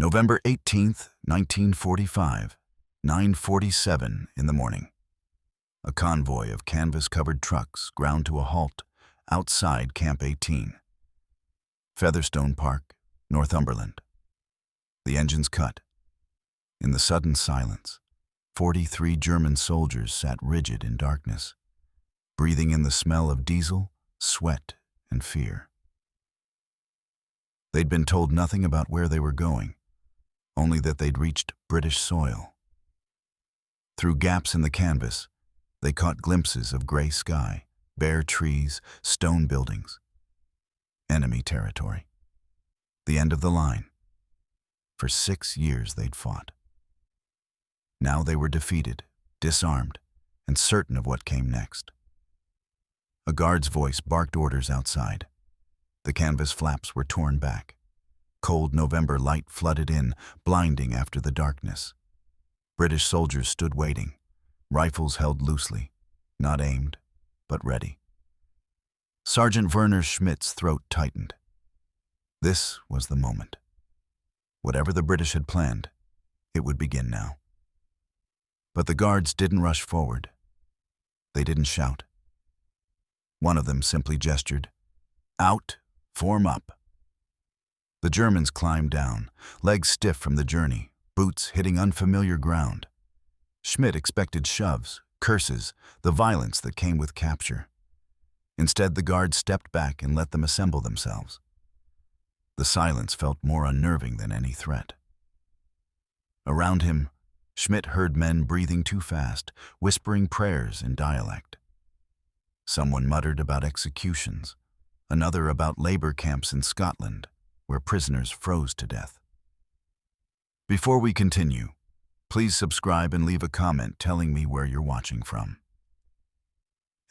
November 18th, 1945, 9:47 in the morning. A convoy of canvas-covered trucks ground to a halt outside Camp 18. Featherstone Park, Northumberland. The engines cut. In the sudden silence, 43 German soldiers sat rigid in darkness, breathing in the smell of diesel, sweat, and fear. They'd been told nothing about where they were going, only that they'd reached British soil. Through gaps in the canvas, they caught glimpses of gray sky, bare trees, stone buildings. Enemy territory. The end of the line. For 6 years they'd fought. Now they were defeated, disarmed, and certain of what came next. A guard's voice barked orders outside. The canvas flaps were torn back. Cold November light flooded in, blinding after the darkness. British soldiers stood waiting, rifles held loosely, not aimed, but ready. Sergeant Werner Schmidt's throat tightened. This was the moment. Whatever the British had planned, it would begin now. But the guards didn't rush forward. They didn't shout. One of them simply gestured, "Out, form up." The Germans climbed down, legs stiff from the journey, boots hitting unfamiliar ground. Schmidt expected shoves, curses, the violence that came with capture. Instead, the guards stepped back and let them assemble themselves. The silence felt more unnerving than any threat. Around him, Schmidt heard men breathing too fast, whispering prayers in dialect. Someone muttered about executions, another about labor camps in Scotland, where prisoners froze to death. Before we continue, please subscribe and leave a comment telling me where you're watching from.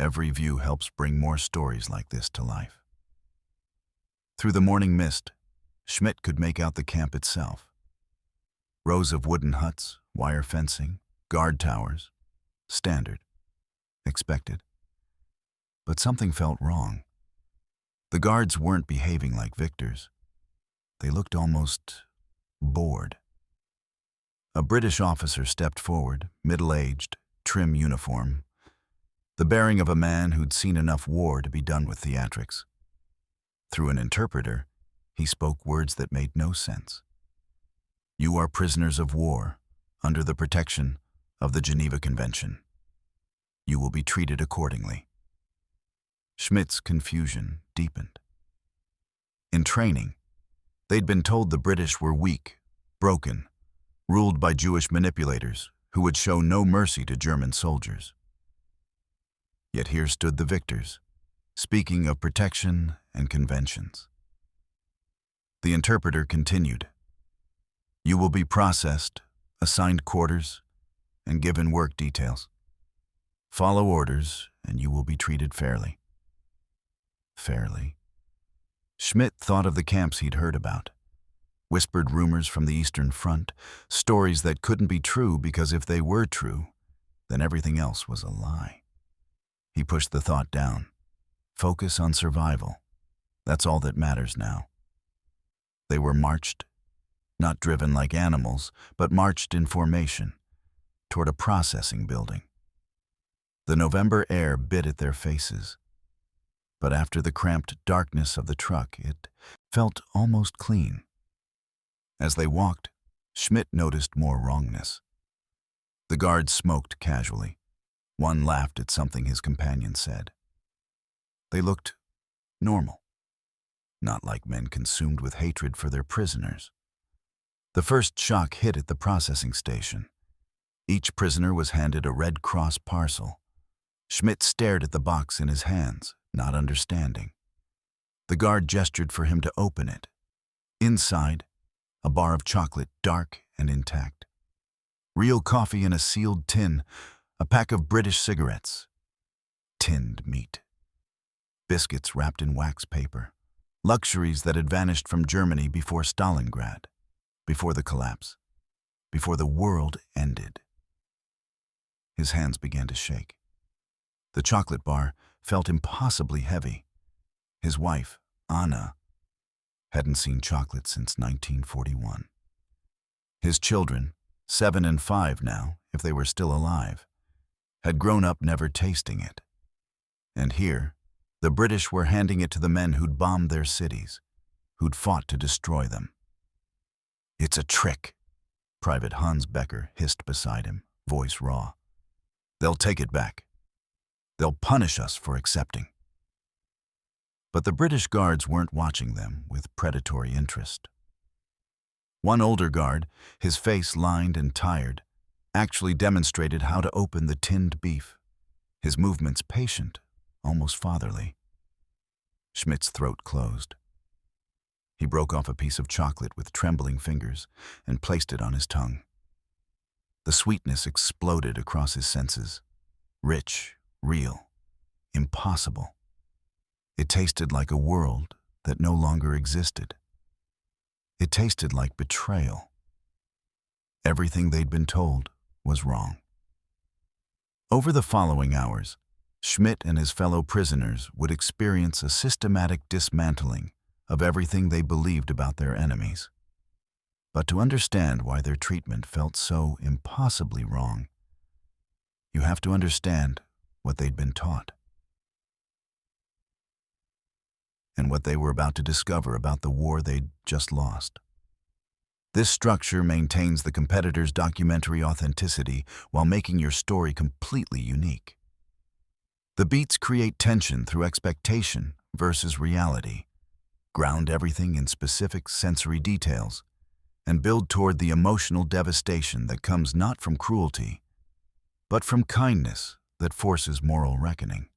Every view helps bring more stories like this to life. Through the morning mist, Schmidt could make out the camp itself. Rows of wooden huts, wire fencing, guard towers. Standard. Expected. But something felt wrong. The guards weren't behaving like victors. They looked almost bored. A British officer stepped forward, middle-aged, trim uniform, the bearing of a man who'd seen enough war to be done with theatrics. Through an interpreter, he spoke words that made no sense. "You are prisoners of war, under the protection of the Geneva Convention. You will be treated accordingly." Schmidt's confusion deepened. In training, they'd been told the British were weak, broken, ruled by Jewish manipulators who would show no mercy to German soldiers. Yet here stood the victors, speaking of protection and conventions. The interpreter continued, "You will be processed, assigned quarters, and given work details. Follow orders, and you will be treated fairly." Fairly. Schmidt thought of the camps he'd heard about. Whispered rumors from the Eastern Front, stories that couldn't be true because if they were true, then everything else was a lie. He pushed the thought down. Focus on survival. That's all that matters now. They were marched, not driven like animals, but marched in formation, toward a processing building. The November air bit at their faces. But after the cramped darkness of the truck, it felt almost clean. As they walked, Schmidt noticed more wrongness. The guards smoked casually. One laughed at something his companion said. They looked normal, not like men consumed with hatred for their prisoners. The first shock hit at the processing station. Each prisoner was handed a Red Cross parcel. Schmidt stared at the box in his hands, not understanding. The guard gestured for him to open it. Inside, a bar of chocolate, dark and intact. Real coffee in a sealed tin, a pack of British cigarettes. Tinned meat. Biscuits wrapped in wax paper. Luxuries that had vanished from Germany before Stalingrad, before the collapse, before the world ended. His hands began to shake. The chocolate bar felt impossibly heavy. His wife, Anna, hadn't seen chocolate since 1941. His children, 7 and 5 now, if they were still alive, had grown up never tasting it. And here, the British were handing it to the men who'd bombed their cities, who'd fought to destroy them. "It's a trick," Private Hans Becker hissed beside him, voice raw. "They'll take it back. They'll punish us for accepting." But the British guards weren't watching them with predatory interest. One older guard, his face lined and tired, actually demonstrated how to open the tinned beef, his movements patient, almost fatherly. Schmidt's throat closed. He broke off a piece of chocolate with trembling fingers and placed it on his tongue. The sweetness exploded across his senses. Rich, real, impossible. It tasted like a world that no longer existed. It tasted like betrayal. Everything they'd been told was wrong. Over the following hours, Schmidt and his fellow prisoners would experience a systematic dismantling of everything they believed about their enemies. But to understand why their treatment felt so impossibly wrong, you have to understand what they'd been taught and what they were about to discover about the war they'd just lost. This structure maintains the competitor's documentary authenticity while making your story completely unique. The beats create tension through expectation versus reality, ground everything in specific sensory details, and build toward the emotional devastation that comes not from cruelty, but from kindness that forces moral reckoning.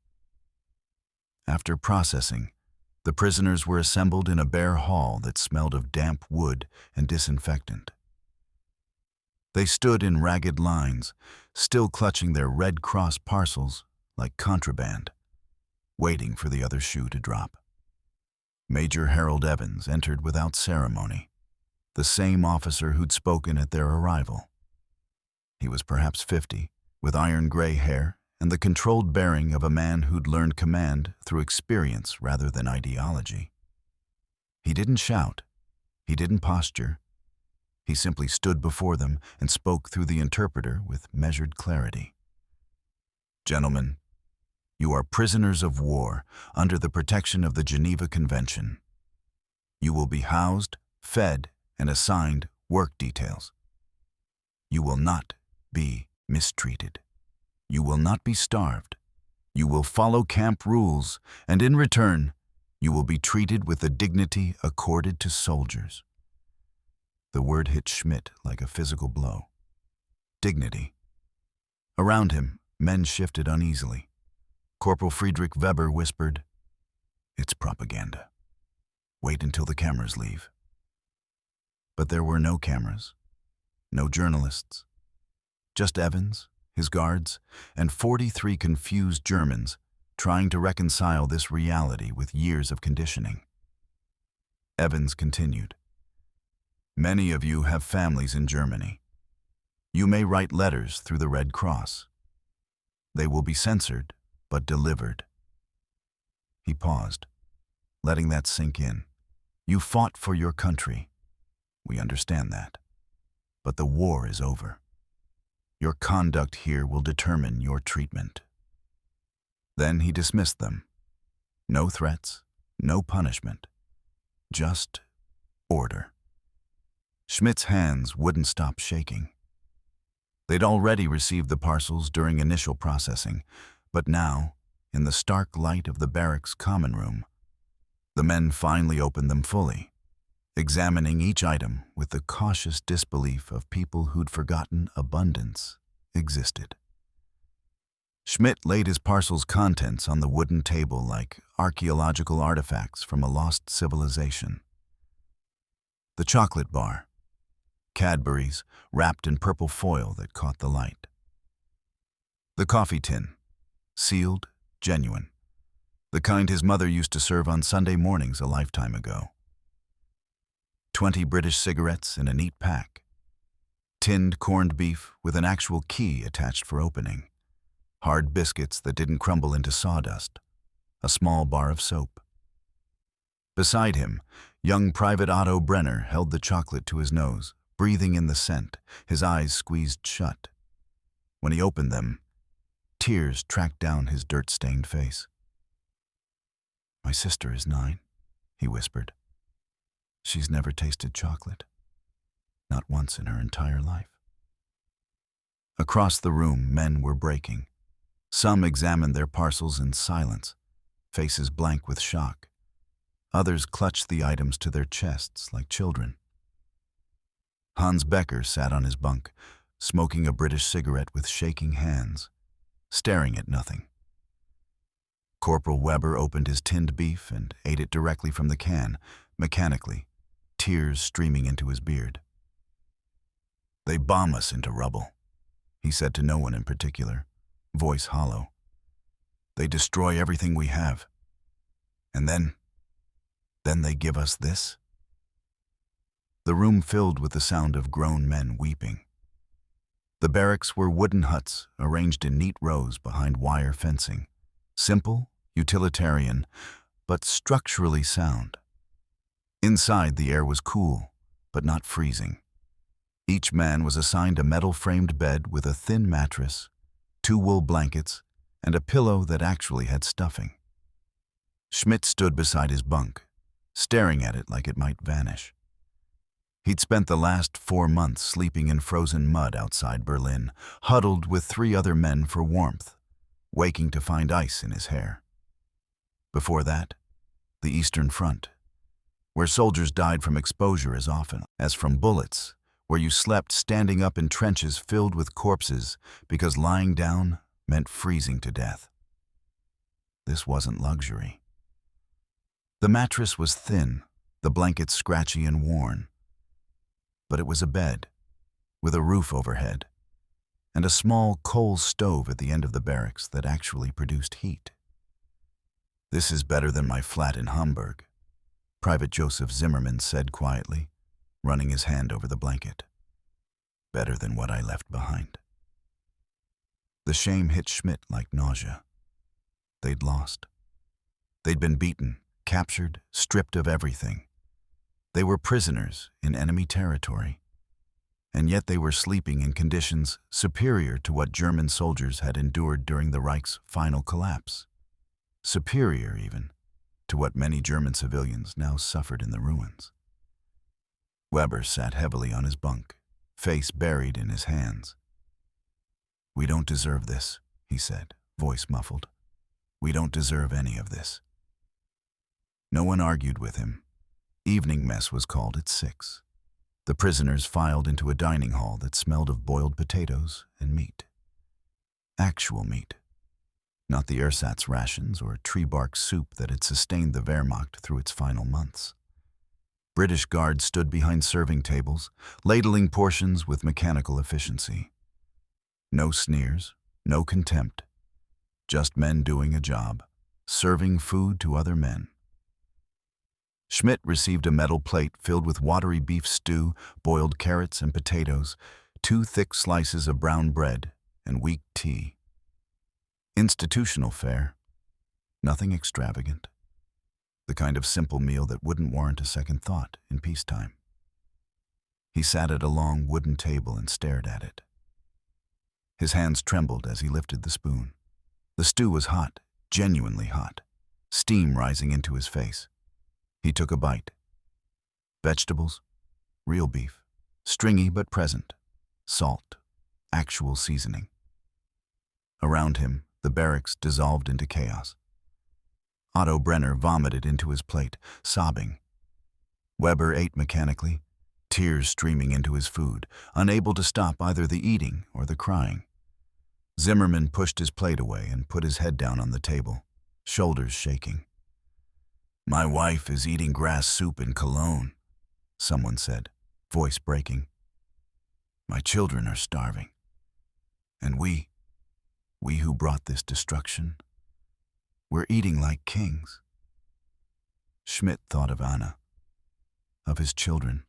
After processing, the prisoners were assembled in a bare hall that smelled of damp wood and disinfectant. They stood in ragged lines, still clutching their Red Cross parcels like contraband, waiting for the other shoe to drop. Major Harold Evans entered without ceremony, the same officer who'd spoken at their arrival. He was perhaps 50, with iron-gray hair and the controlled bearing of a man who'd learned command through experience rather than ideology. He didn't shout. He didn't posture. He simply stood before them and spoke through the interpreter with measured clarity. "Gentlemen, you are prisoners of war under the protection of the Geneva Convention. You will be housed, fed, and assigned work details. You will not be mistreated. You will not be starved. You will follow camp rules, and in return, you will be treated with the dignity accorded to soldiers." The word hit Schmidt like a physical blow. Dignity. Around him, men shifted uneasily. Corporal Friedrich Weber whispered, "It's propaganda. Wait until the cameras leave." But there were no cameras, no journalists, just Evans, his guards, and 43 confused Germans trying to reconcile this reality with years of conditioning. Evans continued, "Many of you have families in Germany. You may write letters through the Red Cross. They will be censored, but delivered." He paused, letting that sink in. "You fought for your country. We understand that. But the war is over. Your conduct here will determine your treatment." Then he dismissed them. No threats, no punishment, just order. Schmidt's hands wouldn't stop shaking. They'd already received the parcels during initial processing, but now, in the stark light of the barracks common room, the men finally opened them fully, examining each item with the cautious disbelief of people who'd forgotten abundance existed. Schmidt laid his parcel's contents on the wooden table like archaeological artifacts from a lost civilization. The chocolate bar, Cadbury's wrapped in purple foil that caught the light. The coffee tin, sealed, genuine, the kind his mother used to serve on Sunday mornings a lifetime ago. 20 British cigarettes in a neat pack. Tinned corned beef with an actual key attached for opening. Hard biscuits that didn't crumble into sawdust. A small bar of soap. Beside him, young Private Otto Brenner held the chocolate to his nose, breathing in the scent, his eyes squeezed shut. When he opened them, tears tracked down his dirt-stained face. "My sister is 9, he whispered. "She's never tasted chocolate. Not once in her entire life." Across the room, men were breaking. Some examined their parcels in silence, faces blank with shock. Others clutched the items to their chests like children. Hans Becker sat on his bunk, smoking a British cigarette with shaking hands, staring at nothing. Corporal Weber opened his tinned beef and ate it directly from the can, mechanically, tears streaming into his beard. "They bomb us into rubble," he said to no one in particular, voice hollow. "They destroy everything we have. And then they give us this?" The room filled with the sound of grown men weeping. The barracks were wooden huts arranged in neat rows behind wire fencing. Simple, utilitarian, but structurally sound. Inside, the air was cool, but not freezing. Each man was assigned a metal-framed bed with a thin mattress, 2 wool blankets, and a pillow that actually had stuffing. Schmidt stood beside his bunk, staring at it like it might vanish. He'd spent the last 4 months sleeping in frozen mud outside Berlin, huddled with 3 other men for warmth, waking to find ice in his hair. Before that, the Eastern Front, where soldiers died from exposure as often as from bullets, where you slept standing up in trenches filled with corpses because lying down meant freezing to death. This wasn't luxury. The mattress was thin, the blankets scratchy and worn. But it was a bed, with a roof overhead, and a small coal stove at the end of the barracks that actually produced heat. "This is better than my flat in Hamburg," Private Joseph Zimmerman said quietly, running his hand over the blanket. "Better than what I left behind." The shame hit Schmidt like nausea. They'd lost. They'd been beaten, captured, stripped of everything. They were prisoners in enemy territory, and yet they were sleeping in conditions superior to what German soldiers had endured during the Reich's final collapse. Superior, even, to what many German civilians now suffered in the ruins. Weber sat heavily on his bunk, face buried in his hands. "We don't deserve this," he said, voice muffled. "We don't deserve any of this." No one argued with him. Evening mess was called at 6. The prisoners filed into a dining hall that smelled of boiled potatoes and meat. Actual meat. Not the ersatz rations or tree bark soup that had sustained the Wehrmacht through its final months. British guards stood behind serving tables, ladling portions with mechanical efficiency. No sneers, no contempt. Just men doing a job, serving food to other men. Schmidt received a metal plate filled with watery beef stew, boiled carrots and potatoes, 2 thick slices of brown bread, and weak tea. Institutional fare. Nothing extravagant. The kind of simple meal that wouldn't warrant a second thought in peacetime. He sat at a long wooden table and stared at it. His hands trembled as he lifted the spoon. The stew was hot, genuinely hot, steam rising into his face. He took a bite. Vegetables, real beef, stringy but present, salt, actual seasoning. Around him, the barracks dissolved into chaos. Otto Brenner vomited into his plate, sobbing. Weber ate mechanically, tears streaming into his food, unable to stop either the eating or the crying. Zimmerman pushed his plate away and put his head down on the table, shoulders shaking. "My wife is eating grass soup in Cologne," someone said, voice breaking. "My children are starving. And we who brought this destruction, we're eating like kings." Schmidt thought of Anna, of his children,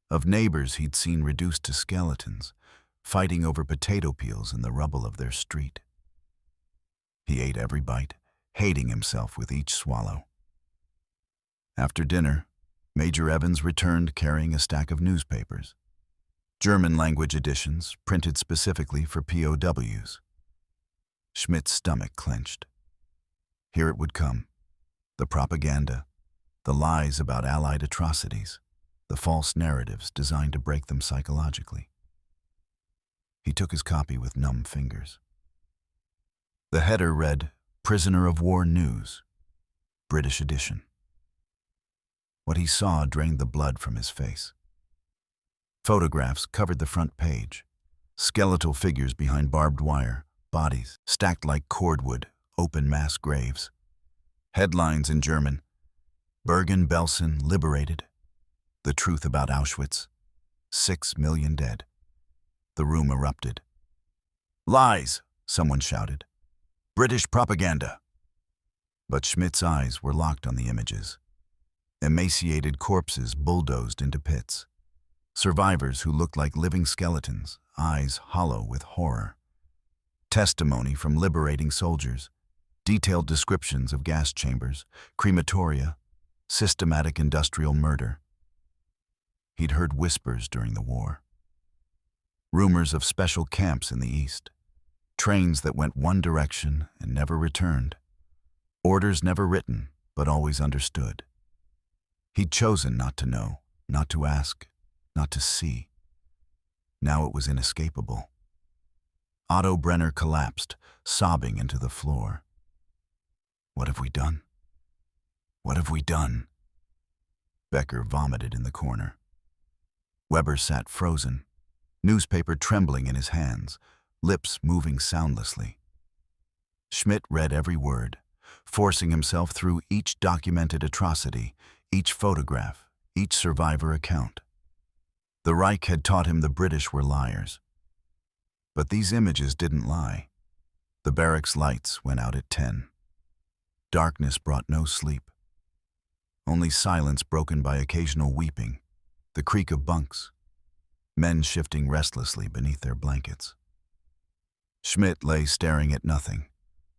of neighbors he'd seen reduced to skeletons, fighting over potato peels in the rubble of their street. He ate every bite, hating himself with each swallow. After dinner, Major Evans returned carrying a stack of newspapers. German-language editions printed specifically for POWs. Schmidt's stomach clenched. Here it would come. The propaganda, the lies about Allied atrocities, the false narratives designed to break them psychologically. He took his copy with numb fingers. The header read, "Prisoner of War News, British edition." What he saw drained the blood from his face. Photographs covered the front page. Skeletal figures behind barbed wire, bodies stacked like cordwood, open mass graves. Headlines in German: Bergen-Belsen liberated. The truth about Auschwitz. 6 million dead. The room erupted. "Lies!" someone shouted. "British propaganda!" But Schmidt's eyes were locked on the images. Emaciated corpses bulldozed into pits. Survivors who looked like living skeletons, eyes hollow with horror. Testimony from liberating soldiers. Detailed descriptions of gas chambers, crematoria, systematic industrial murder. He'd heard whispers during the war. Rumors of special camps in the East. Trains that went one direction and never returned. Orders never written, but always understood. He'd chosen not to know, not to ask, not to see. Now it was inescapable. Otto Brenner collapsed, sobbing into the floor. What have we done? What have we done? Becker vomited in the corner. Weber sat frozen, newspaper trembling in his hands, lips moving soundlessly. Schmidt read every word, forcing himself through each documented atrocity, each photograph, each survivor account. The Reich had taught him the British were liars. But these images didn't lie. The barracks lights went out at 10. Darkness brought no sleep. Only silence broken by occasional weeping, the creak of bunks, men shifting restlessly beneath their blankets. Schmidt lay staring at nothing,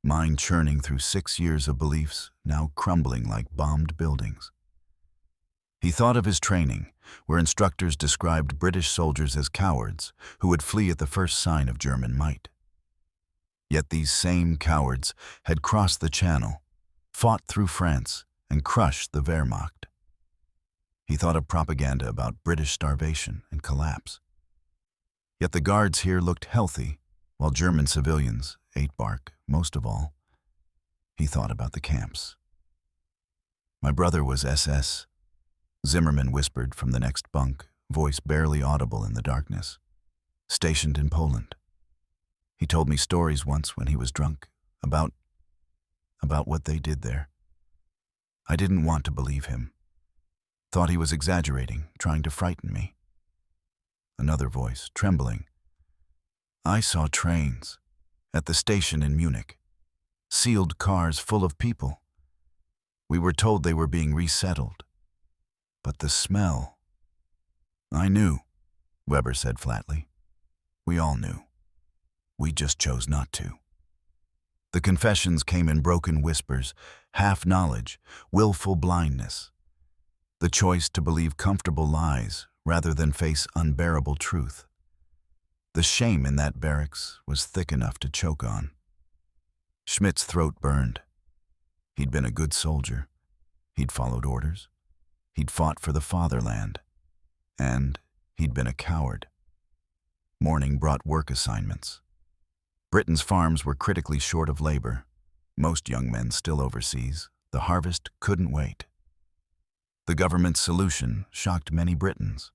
mind churning through 6 years of beliefs now crumbling like bombed buildings. He thought of his training, where instructors described British soldiers as cowards who would flee at the first sign of German might. Yet these same cowards had crossed the Channel, fought through France, and crushed the Wehrmacht. He thought of propaganda about British starvation and collapse. Yet the guards here looked healthy, while German civilians ate bark, most of all. He thought about the camps. "My brother was SS," Zimmerman whispered from the next bunk, voice barely audible in the darkness. "Stationed in Poland. He told me stories once when he was drunk, about what they did there. I didn't want to believe him. Thought he was exaggerating, trying to frighten me." Another voice, trembling. "I saw trains at the station in Munich. Sealed cars full of people. We were told they were being resettled. But the smell..." "I knew," Weber said flatly. "We all knew. We just chose not to." The confessions came in broken whispers, half-knowledge, willful blindness. The choice to believe comfortable lies rather than face unbearable truth. The shame in that barracks was thick enough to choke on. Schmidt's throat burned. He'd been a good soldier. He'd followed orders. He'd fought for the fatherland. And he'd been a coward. Morning brought work assignments. Britain's farms were critically short of labor. Most young men still overseas. The harvest couldn't wait. The government's solution shocked many Britons.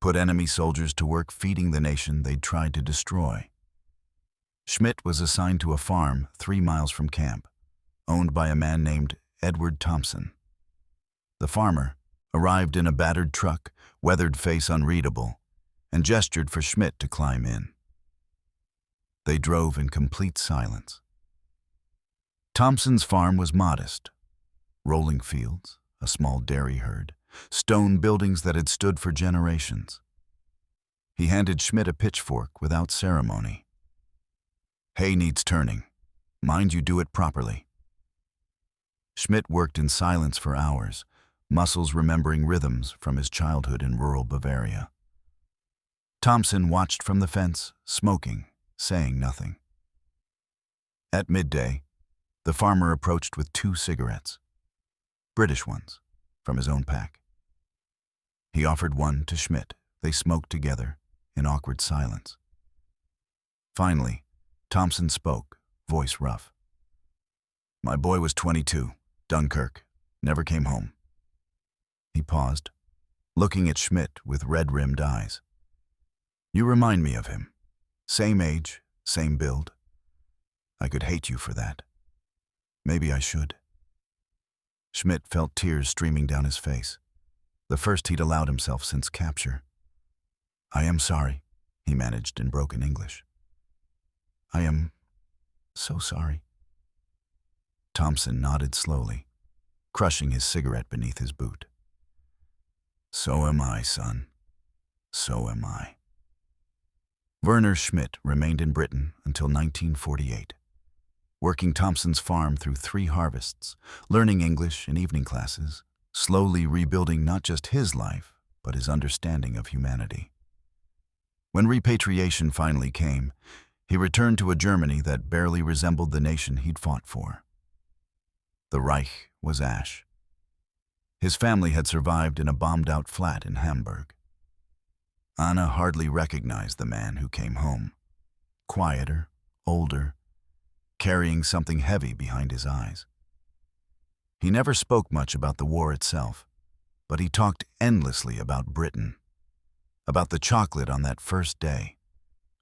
Put enemy soldiers to work feeding the nation they'd tried to destroy. Schmidt was assigned to a farm 3 miles from camp, owned by a man named Edward Thompson. The farmer arrived in a battered truck, weathered face unreadable, and gestured for Schmidt to climb in. They drove in complete silence. Thompson's farm was modest. Rolling fields, a small dairy herd, stone buildings that had stood for generations. He handed Schmidt a pitchfork without ceremony. "Hay needs turning. Mind you do it properly." Schmidt worked in silence for hours, muscles remembering rhythms from his childhood in rural Bavaria. Thompson watched from the fence, smoking, saying nothing. At midday, the farmer approached with 2 cigarettes, British ones, from his own pack. He offered one to Schmidt. They smoked together in awkward silence. Finally, Thompson spoke, voice rough. "My boy was 22, Dunkirk, never came home." He paused, looking at Schmidt with red-rimmed eyes. "You remind me of him. Same age, same build. I could hate you for that. Maybe I should." Schmidt felt tears streaming down his face, the first he'd allowed himself since capture. "I am sorry," he managed in broken English. "I am so sorry." Thompson nodded slowly, crushing his cigarette beneath his boot. "So am I, son. So am I." Werner Schmidt remained in Britain until 1948, working Thompson's farm through 3 harvests, learning English in evening classes, slowly rebuilding not just his life, but his understanding of humanity. When repatriation finally came, he returned to a Germany that barely resembled the nation he'd fought for. The Reich was ash. His family had survived in a bombed-out flat in Hamburg. Anna hardly recognized the man who came home, quieter, older, carrying something heavy behind his eyes. He never spoke much about the war itself, but he talked endlessly about Britain, about the chocolate on that first day,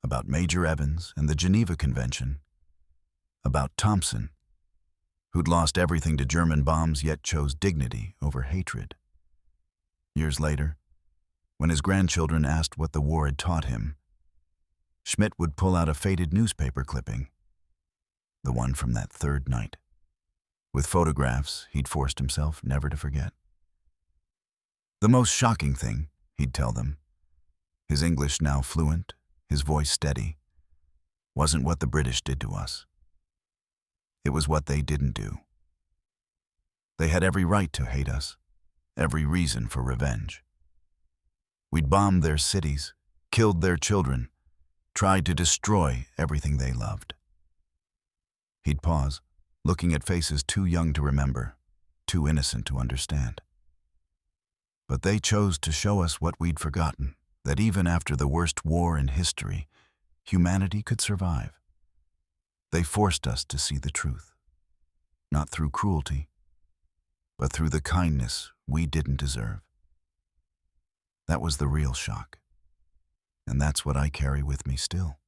about Major Evans and the Geneva Convention, about Thompson, who'd lost everything to German bombs yet chose dignity over hatred. Years later, when his grandchildren asked what the war had taught him, Schmidt would pull out a faded newspaper clipping, the one from that third night, with photographs he'd forced himself never to forget. The most shocking thing, he'd tell them, his English now fluent, his voice steady, wasn't what the British did to us. It was what they didn't do. They had every right to hate us, every reason for revenge. We'd bombed their cities, killed their children, tried to destroy everything they loved. He'd pause, looking at faces too young to remember, too innocent to understand. But they chose to show us what we'd forgotten, that even after the worst war in history, humanity could survive. They forced us to see the truth, not through cruelty, but through the kindness we didn't deserve. That was the real shock, and that's what I carry with me still.